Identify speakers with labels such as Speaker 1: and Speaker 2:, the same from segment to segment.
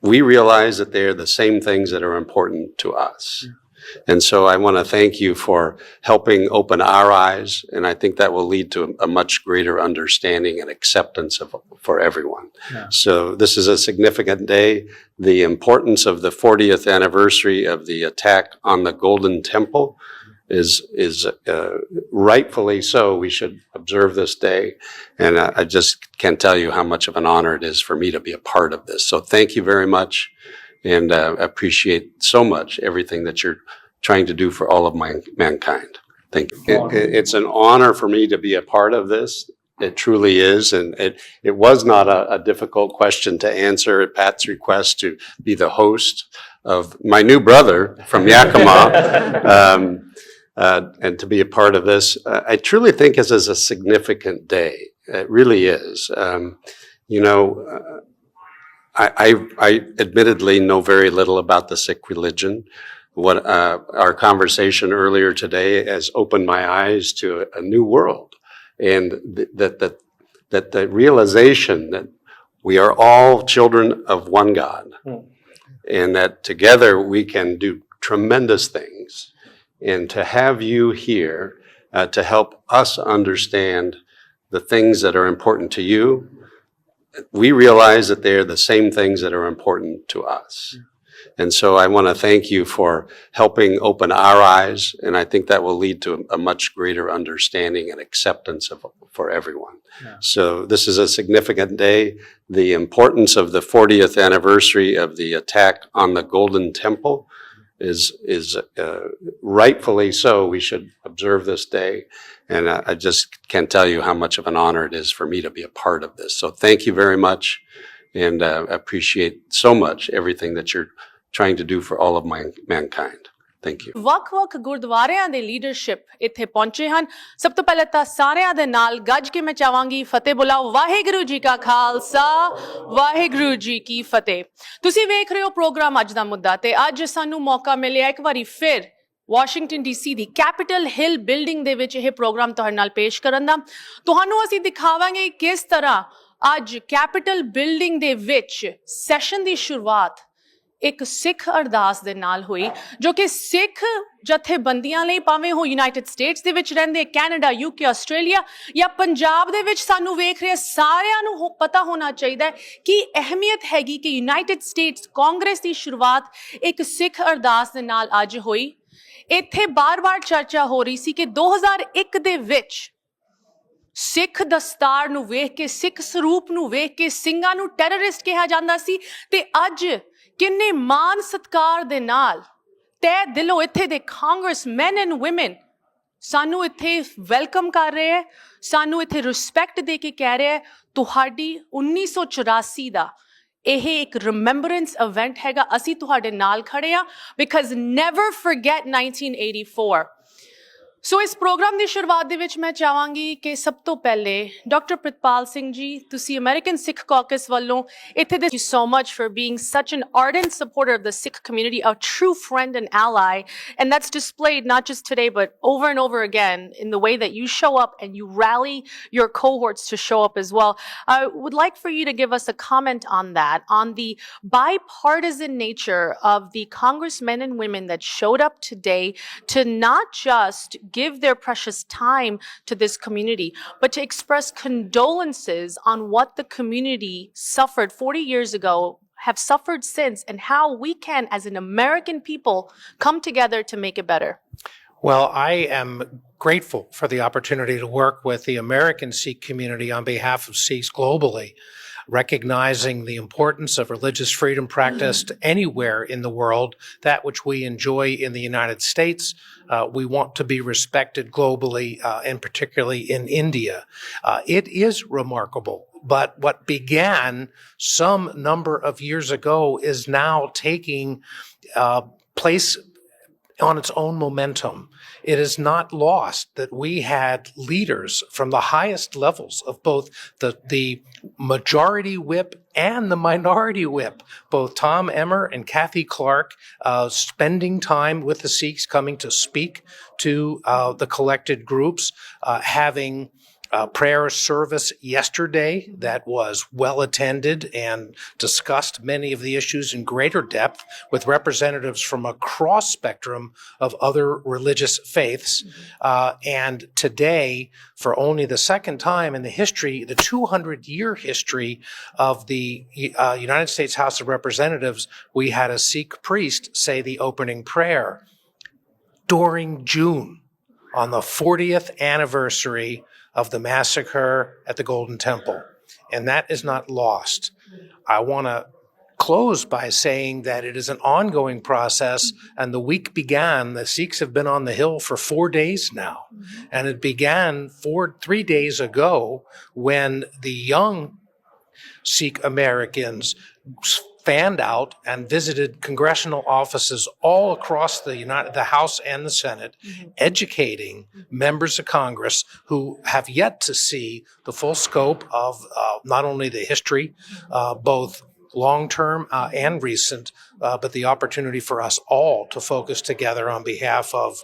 Speaker 1: we realize that they're the same things that are important to us. And so I want to thank you for helping open our eyes, and I think that will lead to a much greater understanding and acceptance for everyone. Yeah. So this is a significant day. The importance of the 40th anniversary of the attack on the Golden Temple is rightfully so. We should observe this day, and I just can't tell you how much of an honor it is for me to be a part of this. So thank you very much. And appreciate so much everything that you're trying to do for all of mankind. Thank you. It's an honor for me to be a part of this. It truly is. And it was not a difficult question to answer at Pat's request to be the host of my new brother from Yakima and to be a part of this. I truly think this is a significant day. It really is. I admittedly know very little about the Sikh religion. What our conversation earlier today has opened my eyes to a new world, and that the realization that we are all children of one God, and that together we can do tremendous things. And to have you here to help us understand the things that are important to you. We realize that they're the same things that are important to us. And so I want to thank you for helping open our eyes, and I think that will lead to a much greater understanding and acceptance for everyone. Yeah. So this is a significant day. The importance of the 40th anniversary of the attack on the Golden Temple is rightfully so. We should observe this day. And I just can't tell you how much of an honor it is for me to be a part of this. So thank you very much, and appreciate so much everything that you're trying to do for all of mankind. Thank you.
Speaker 2: ਵੱਖ-ਵੱਖ ਗੁਰਦੁਆਰਿਆਂ ਦੇ leadership ਇੱਥੇ ਪਹੁੰਚੇ ਹਨ। ਸਭ ਤੋਂ ਪਹਿਲਾਂ ਤਾਂ ਸਾਰਿਆਂ ਦੇ ਨਾਲ ਗੱਜ ਕੇ ਮੈਂ ਚਾਹਾਂਗੀ ਫਤਿਹ ਬੁਲਾਓ। ਵਾਹਿਗੁਰੂ ਜੀ ਕਾ ਖਾਲਸਾ, ਵਾਹਿਗੁਰੂ ਜੀ ਕੀ ਫਤਿਹ। ਤੁਸੀਂ ਵੇਖ ਰਹੇ ਹੋ ਪ੍ਰੋਗਰਾਮ ਅੱਜ ਦਾ ਮੁੱਦਾ, ਤੇ ਅੱਜ ਸਾਨੂੰ ਮੌਕਾ ਮਿਲਿਆ ਇੱਕ ਵਾਰੀ ਫਿਰ ਵਾਸ਼ਿੰਗਟਨ ਡੀਸੀ ਦੀ ਕੈਪੀਟਲ ਹਿੱਲ ਬਿਲਡਿੰਗ ਦੇ ਵਿੱਚ ਇਹ ਪ੍ਰੋਗਰਾਮ ਤੁਹਾਡੇ ਨਾਲ ਪੇਸ਼ ਕਰਨ ਦਾ। ਤੁਹਾਨੂੰ ਅਸੀਂ ਦਿਖਾਵਾਂਗੇ ਕਿਸ ਤਰ੍ਹਾਂ ਅੱਜ ਕੈਪੀਟਲ ਬਿਲਡਿੰਗ ਦੇ ਵਿੱਚ ਸੈਸ਼ਨ ਦੀ ਸ਼ੁਰੂਆਤ ਇੱਕ ਸਿੱਖ ਅਰਦਾਸ ਦੇ ਨਾਲ ਹੋਈ, ਜੋ ਕਿ ਸਿੱਖ ਜਥੇਬੰਦੀਆਂ ਲਈ, ਭਾਵੇਂ ਉਹ ਯੂਨਾਈਟਿਡ ਸਟੇਟਸ ਦੇ ਵਿੱਚ ਰਹਿੰਦੇ, ਕੈਨੇਡਾ, ਯੂਕੇ, ਆਸਟ੍ਰੇਲੀਆ ਜਾਂ ਪੰਜਾਬ ਦੇ ਵਿੱਚ ਸਾਨੂੰ ਵੇਖ ਰਹੇ ਸਾਰਿਆਂ ਨੂੰ ਪਤਾ ਹੋਣਾ ਚਾਹੀਦਾ ਕਿ ਅਹਿਮੀਅਤ ਹੈਗੀ ਕਿ ਯੂਨਾਈਟਿਡ ਸਟੇਟਸ ਕਾਂਗਰਸ ਦੀ ਸ਼ੁਰੂਆਤ ਇੱਕ ਸਿੱਖ ਅਰਦਾਸ ਦੇ ਨਾਲ ਅੱਜ ਹੋਈ। ਇੱਥੇ ਬਾਰ-ਬਾਰ ਚਰਚਾ ਹੋ ਰਹੀ ਸੀ ਕਿ 2001 ਦੇ ਵਿੱਚ ਸਿੱਖ ਦਸਤਾਰ ਨੂੰ ਵੇਖ ਕੇ, ਸਿੱਖ ਸਰੂਪ ਨੂੰ ਵੇਖ ਕੇ ਸਿੰਘਾਂ ਨੂੰ ਟੈਰਰਿਸਟ ਕਿਹਾ ਜਾਂਦਾ ਸੀ, ਤੇ ਅੱਜ ਕਿੰਨੇ ਮਾਣ ਸਤਿਕਾਰ ਦੇ ਨਾਲ ਤਹਿ ਦਿਲੋਂ ਇੱਥੇ ਦੇ ਕਾਂਗਰਸਮੈਨ ਐਂਡ ਵੂਮਨ ਸਾਨੂੰ ਇੱਥੇ ਵੈਲਕਮ ਕਰ ਰਹੇ ਹੈ, ਸਾਨੂੰ ਇੱਥੇ ਰਿਸਪੈਕਟ ਦੇ ਕੇ ਕਹਿ ਰਹੇ ਹੈ ਤੁਹਾਡੀ 1984 ਦਾ ਇਹ ਇੱਕ ਰਿਮੈਂਬਰੈਂਸ ਇਵੈਂਟ ਹੈਗਾ, ਅਸੀਂ ਤੁਹਾਡੇ ਨਾਲ ਖੜੇ ਹਾਂ, ਬਿਕਾਜ਼ ਨੈਵਰ ਫੋਰਗੇਟ 1984। ਸੋ ਇਸ ਪ੍ਰੋਗਰਾਮ ਦੀ ਸ਼ੁਰੂਆਤ ਦੇ ਵਿੱਚ ਮੈਂ ਚਾਹਾਂਗੀ ਕਿ ਸਭ ਤੋਂ ਪਹਿਲੇ ਡਾਕਟਰ ਪ੍ਰਿਤਪਾਲ ਸਿੰਘ ਜੀ, ਤੁਸੀਂ ਅਮਰੀਕਨ ਸਿੱਖ ਕਾਕਸ ਵੱਲੋਂ ਇੱਥੇ ਦੇ, thank you so much for being such an ardent supporter of the Sikh community, a true friend and ally, and that's displayed not just today but over and over again in the way that you show up and you rally your cohorts to show up as well. I would like for you to give us a comment on that, on the bipartisan nature of the congressmen and women that showed up today to not just give their precious time to this community, but to express condolences on what the community suffered 40 years ago, have suffered since, and how we can, as an American people, come together to make it better.
Speaker 3: Well, I am grateful for the opportunity to work with the American Sikh community on behalf of Sikhs globally, recognizing the importance of religious freedom practiced anywhere in the world, that which we enjoy in the United States. We want to be respected globally, and particularly in India. It is remarkable, but what began some number of years ago is now taking place on its own momentum. It is not lost that we had leaders from the highest levels of both the majority whip and the minority whip, both Tom Emmer and Kathy Clark, spending time with the Sikhs, coming to speak to the collected groups, having prayer service yesterday that was well attended and discussed many of the issues in greater depth with representatives from a cross spectrum of other religious faiths. And today, for only the second time in the 200-year history of the United States House of Representatives, we had a Sikh priest say the opening prayer during June on the 40th anniversary of the massacre at the Golden Temple. And that is not lost. I want to close by saying that it is an ongoing process, and the week began, the Sikhs have been on the Hill for 4 days now. And it began 3 days ago when the young Sikh Americans fanned out and visited congressional offices all across the House and the Senate, educating members of Congress who have yet to see the full scope of not only the history, both long-term and recent, but the opportunity for us all to focus together on behalf of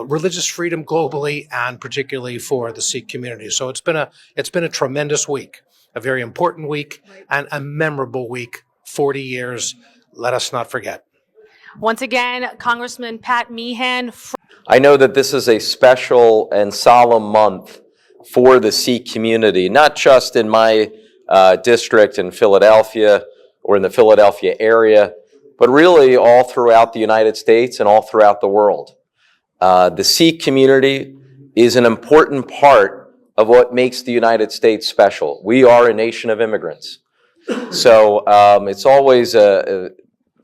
Speaker 3: religious freedom globally and particularly for the Sikh community. So it's been a tremendous week, a very important week, and a memorable week. 40 years, let us not forget.
Speaker 2: Once again, Congressman Pat Meehan.
Speaker 4: I know that this is a special and solemn month for the Sikh community, not just in my district in Philadelphia or in the Philadelphia area, but really all throughout the United States and all throughout the world. The Sikh community is an important part of what makes the United States special. We are a nation of immigrants. So it's always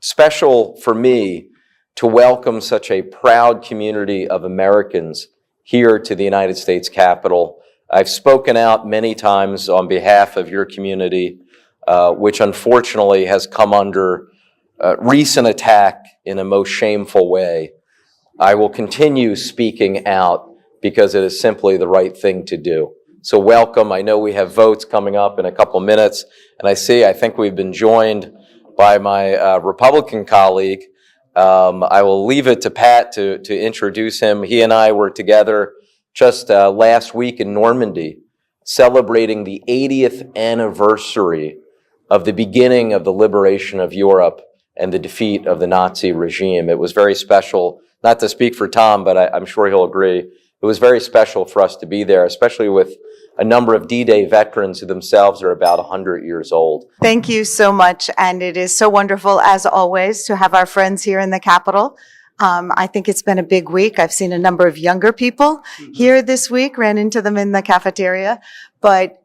Speaker 4: special for me to welcome such a proud community of Americans here to the United States Capitol. I've spoken out many times on behalf of your community, which unfortunately has come under recent attack in a most shameful way. I will continue speaking out because it is simply the right thing to do. So welcome. I know we have votes coming up in a couple minutes, and I think we've been joined by my Republican colleague. I will leave it to Pat to introduce him. He and I were together just last week in Normandy, celebrating the 80th anniversary of the beginning of the liberation of Europe and the defeat of the Nazi regime. It was very special, not to speak for Tom, but I'm sure he'll agree. It was very special for us to be there, especially with a number of D-Day veterans who themselves are about 100 years old.
Speaker 5: Thank you so much. And it is so wonderful, as always, to have our friends here in the Capitol. I think it's been a big week. I've seen a number of younger people here this week, ran into them in the cafeteria. But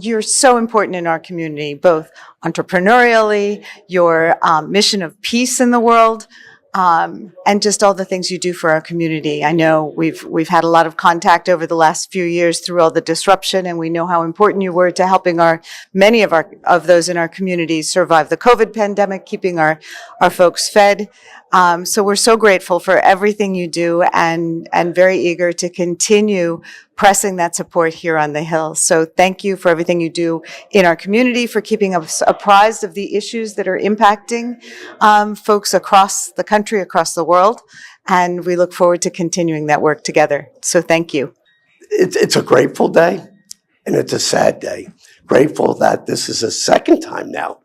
Speaker 5: you're so important in our community, both entrepreneurially, your mission of peace in the world, and just all the things you do for our community. I know we've had a lot of contact over the last few years through all the disruption, and we know how important you were to helping many of those in our community survive the COVID pandemic, keeping our folks fed. So we're so grateful for everything you do and very eager to continue pressing that support here on the Hill. So thank you for everything you do in our community, for keeping us apprised of the issues that are impacting folks across the country, across the world. And we look forward to continuing that work together. So thank you.
Speaker 6: It's a grateful day, and it's a sad day. Grateful that this is the second time now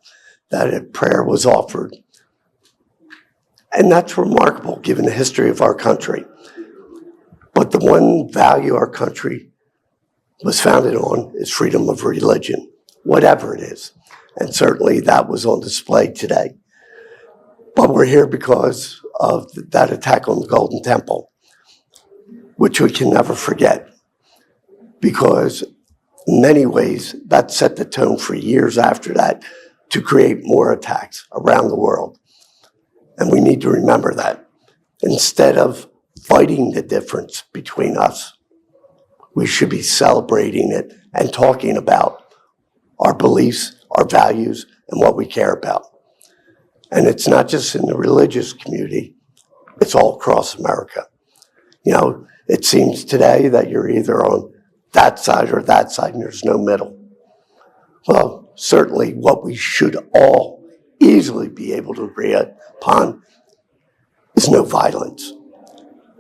Speaker 6: that a prayer was offered. And that's remarkable given the history of our country. But the one value our country was founded on is freedom of religion, whatever it is. And certainly that was on display today. But we're here because of that attack on the Golden Temple, which we can never forget. Because in many ways, that set the tone for years after that to create more attacks around the world. And we need to remember that. Instead of fighting the difference between us, we should be celebrating it and talking about our beliefs, our values, and what we care about. And it's not just in the religious community, it's all across America. You know, it seems today that you're either on that side or that side, and there's no middle. Well, certainly what we should all easily be able to agree upon is no violence.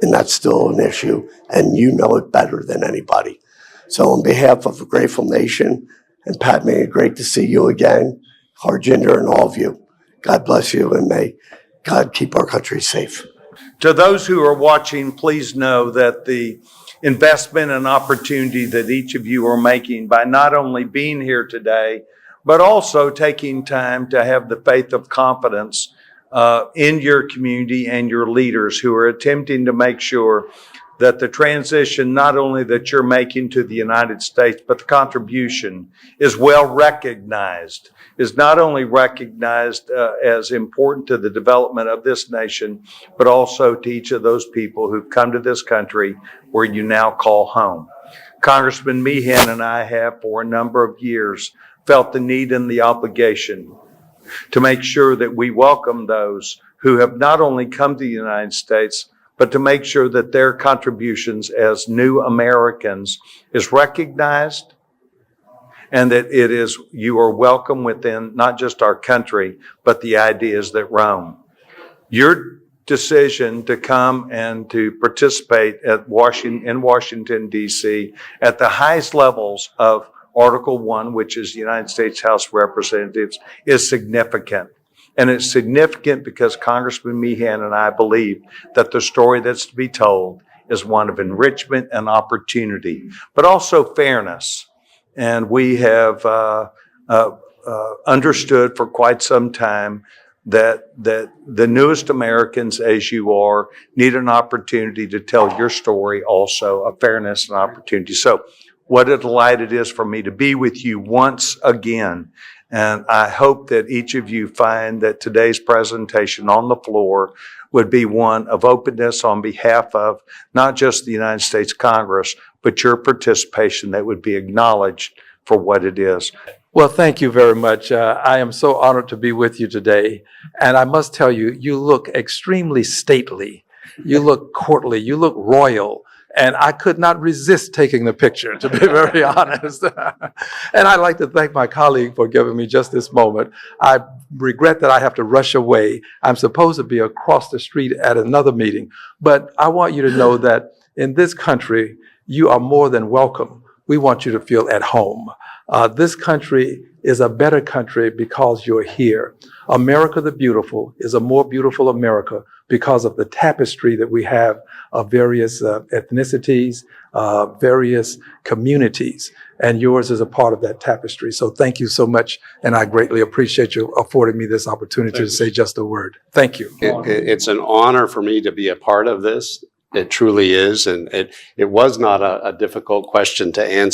Speaker 6: And that's still an issue, and you know it better than anybody. So on behalf of a grateful nation, and Pat, may great to see you again, Harjinder and all of you. God bless you, and may God keep our country safe.
Speaker 7: To those who are watching, please know that the investment and opportunity that each of you are making by not only being here today, but also taking time to have the faith of confidence in your community and your leaders who are attempting to make sure that the transition, not only that you're making to the United States, but the contribution is well recognized, is not only recognized as important to the development of this nation, but also to each of those people who've come to this country where you now call home. Congressman Meehan and I have for a number of years felt the need and the obligation to make sure that we welcome those who have not only come to the United States, but to make sure that their contributions as new Americans is recognized, and that you are welcome within not just our country, but the ideas that roam. Your decision to come and to participate in Washington, D.C. at the highest levels of Article 1, which is the United States House of Representatives, is significant. And it's significant because Congressman Meehan and I believe that the story that's to be told is one of enrichment and opportunity, but also fairness. And we have understood for quite some time that the newest Americans, as you are, need an opportunity to tell your story also of fairness and opportunity. So what a delight it is for me to be with you once again. And I hope that each of you find that today's presentation on the floor would be one of openness on behalf of not just the United States Congress, but your participation that would be acknowledged for what it is.
Speaker 8: Well, thank you very much. I am so honored to be with you today. And I must tell you, you look extremely stately. You look courtly. You look royal. And I could not resist taking the picture, to be very honest. And I'd like to thank my colleague for giving me just this moment. I regret that I have to rush away. I'm supposed to be across the street at another meeting. But I want you to know that in this country, you are more than welcome. We want you to feel at home. This country is a better country because you're here. America the Beautiful is a more beautiful America because of the tapestry that we have of various ethnicities, various communities, and yours is a part of that tapestry. So thank you so much, and I greatly appreciate you affording me this opportunity to say just a word. Thank you.
Speaker 1: It's an honor for me to be a part of this. It truly is, and it was not a difficult question to answer.